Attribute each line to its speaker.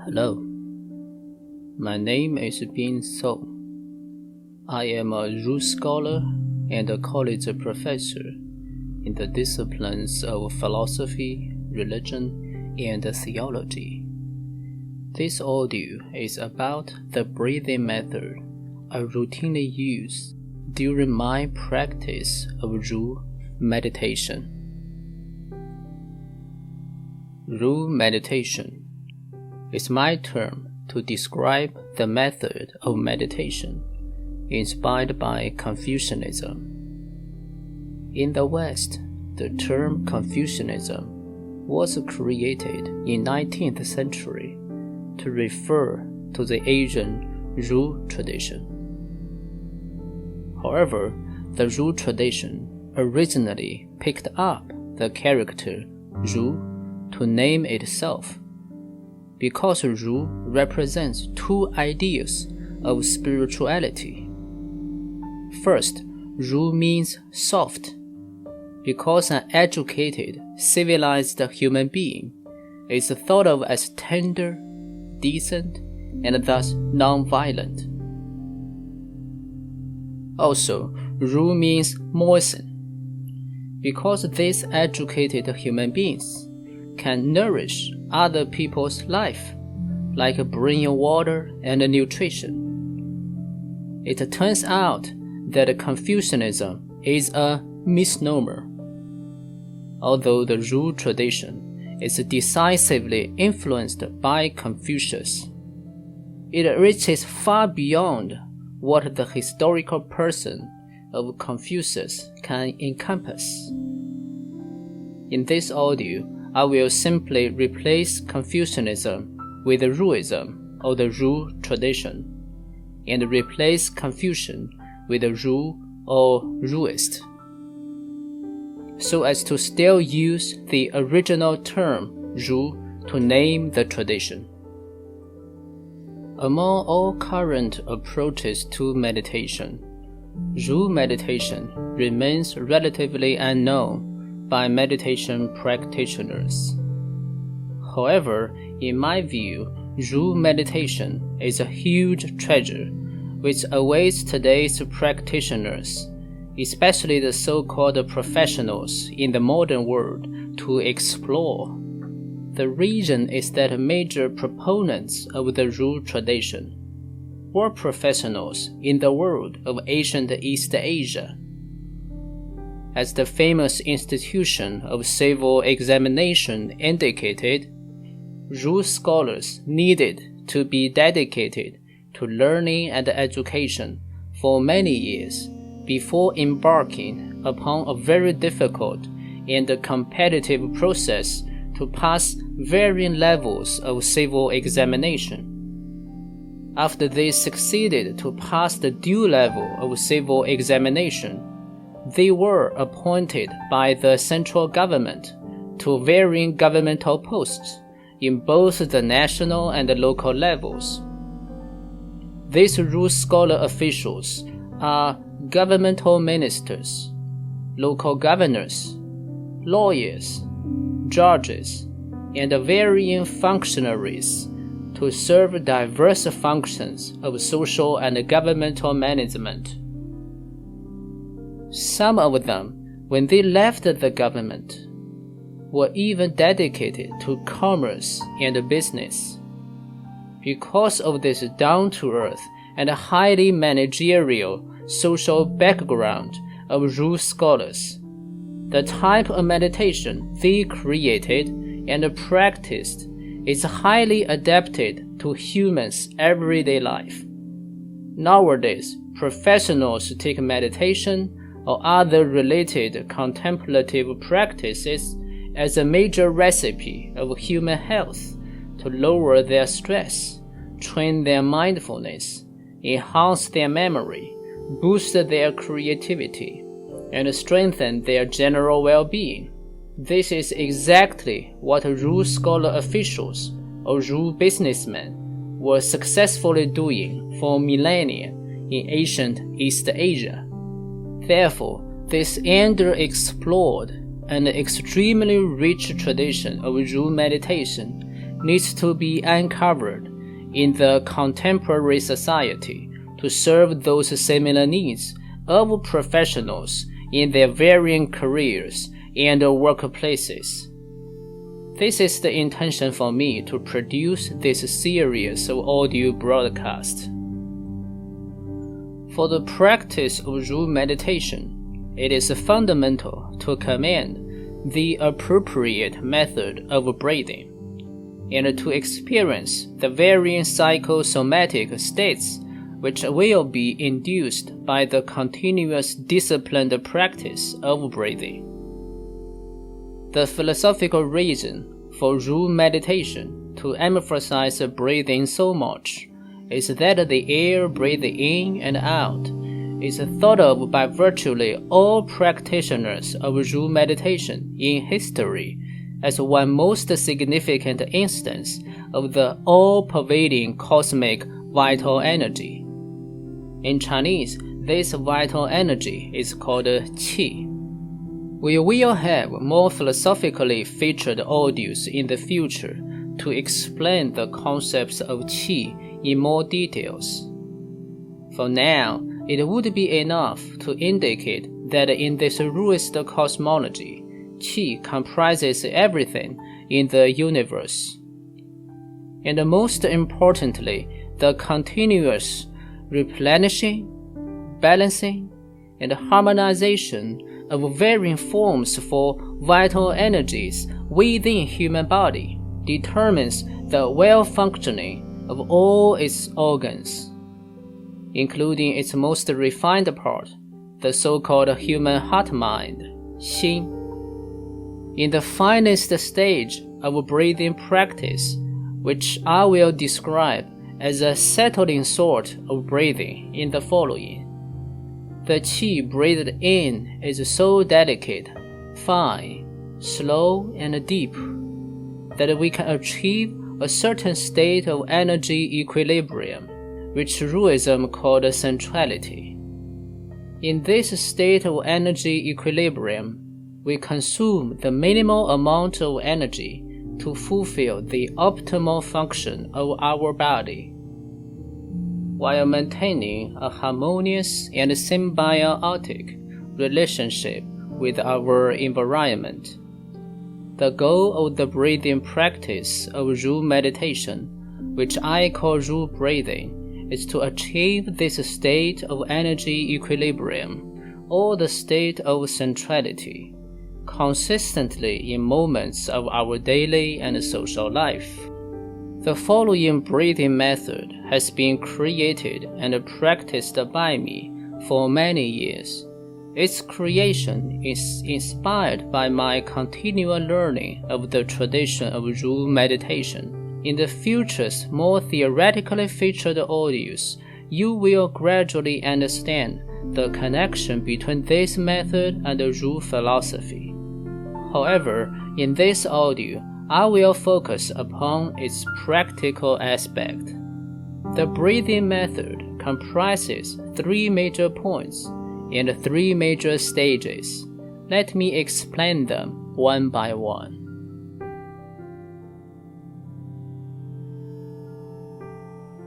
Speaker 1: Hello, my name is Bin So. I am a Ru scholar and a college professor in the disciplines of philosophy, religion, and theology. This audio is about the breathing method I routinely use during my practice of Ru meditation. Ru meditation is my term to describe the method of meditation inspired by Confucianism. In the West, the term Confucianism was created in 19th century to refer to the Asian Ru tradition. However, the Ru tradition originally picked up the character Ru to name itself, because Ru represents two ideas of spirituality. First, Ru means soft, because an educated, civilized human being is thought of as tender, decent, and thus non-violent. Also, Ru means moisten, because these educated human beings can nourish other people's life, like bringing water and nutrition. It turns out that Confucianism is a misnomer. Although the Ru tradition is decisively influenced by Confucius, it reaches far beyond what the historical person of Confucius can encompass. In this audio, I will simply replace Confucianism with Ruism or the Ru tradition, and replace Confucian with Ru or Ruist, so as to still use the original term Ru to name the tradition. Among all current approaches to meditation, Ru meditation remains relatively unknown by meditation practitioners. However, in my view, Ru meditation is a huge treasure which awaits today's practitioners, especially the so-called professionals in the modern world, to explore. The reason is that major proponents of the Ru tradition were professionals in the world of ancient East Asia. As the famous institution of civil examination indicated, Ru scholars needed to be dedicated to learning and education for many years before embarking upon a very difficult and competitive process to pass varying levels of civil examination. After they succeeded to pass the due level of civil examination, they were appointed by the central government to varying governmental posts in both the national and the local levels. These Ru scholar officials are governmental ministers, local governors, lawyers, judges, and varying functionaries to serve diverse functions of social and governmental management. Some of them, when they left the government, were even dedicated to commerce and business. Because of this down-to-earth and highly managerial social background of Ru scholars, the type of meditation they created and practiced is highly adapted to humans' everyday life. Nowadays, professionals take meditation or other related contemplative practices as a major recipe of human health to lower their stress, train their mindfulness, enhance their memory, boost their creativity, and strengthen their general well-being. This is exactly what Ru scholar officials or Ru businessmen were successfully doing for millennia in ancient East Asia. Therefore, this underexplored and extremely rich tradition of Ru meditation needs to be uncovered in the contemporary society to serve those similar needs of professionals in their varying careers and workplaces. This is the intention for me to produce this series of audio broadcasts. For the practice of Ru meditation, it is fundamental to command the appropriate method of breathing, and to experience the varying psychosomatic states which will be induced by the continuous disciplined practice of breathing. The philosophical reason for Ru meditation to emphasize breathing so much is that the air breathed in and out is thought of by virtually all practitioners of Ru meditation in history as one most significant instance of the all-pervading cosmic vital energy. In Chinese, this vital energy is called qi. We will have more philosophically featured audios in the future to explain the concepts of qi in more details. For now, it would be enough to indicate that in this Ruist cosmology, qi comprises everything in the universe. And most importantly, the continuous replenishing, balancing, and harmonization of varying forms for vital energies within human body determines the well-functioning of all its organs, including its most refined part, the so-called human heart-mind, Xin. In the finest stage of breathing practice, which I will describe as a settling sort of breathing in the following. The qi breathed in is so delicate, fine, slow, and deep that we can achieve a certain state of energy equilibrium, which Ruism called centrality. In this state of energy equilibrium, we consume the minimal amount of energy to fulfill the optimal function of our body, while maintaining a harmonious and symbiotic relationship with our environment. The goal of the breathing practice of Ru meditation, which I call Ru breathing, is to achieve this state of energy equilibrium, or the state of centrality, consistently in moments of our daily and social life. The following breathing method has been created and practiced by me for many years. Its creation is inspired by my continual learning of the tradition of Ru meditation. In the future's more theoretically featured audios, you will gradually understand the connection between this method and the Ru philosophy. However, in this audio, I will focus upon its practical aspect. The breathing method comprises 3 major points and 3 major stages. Let me explain them one by one.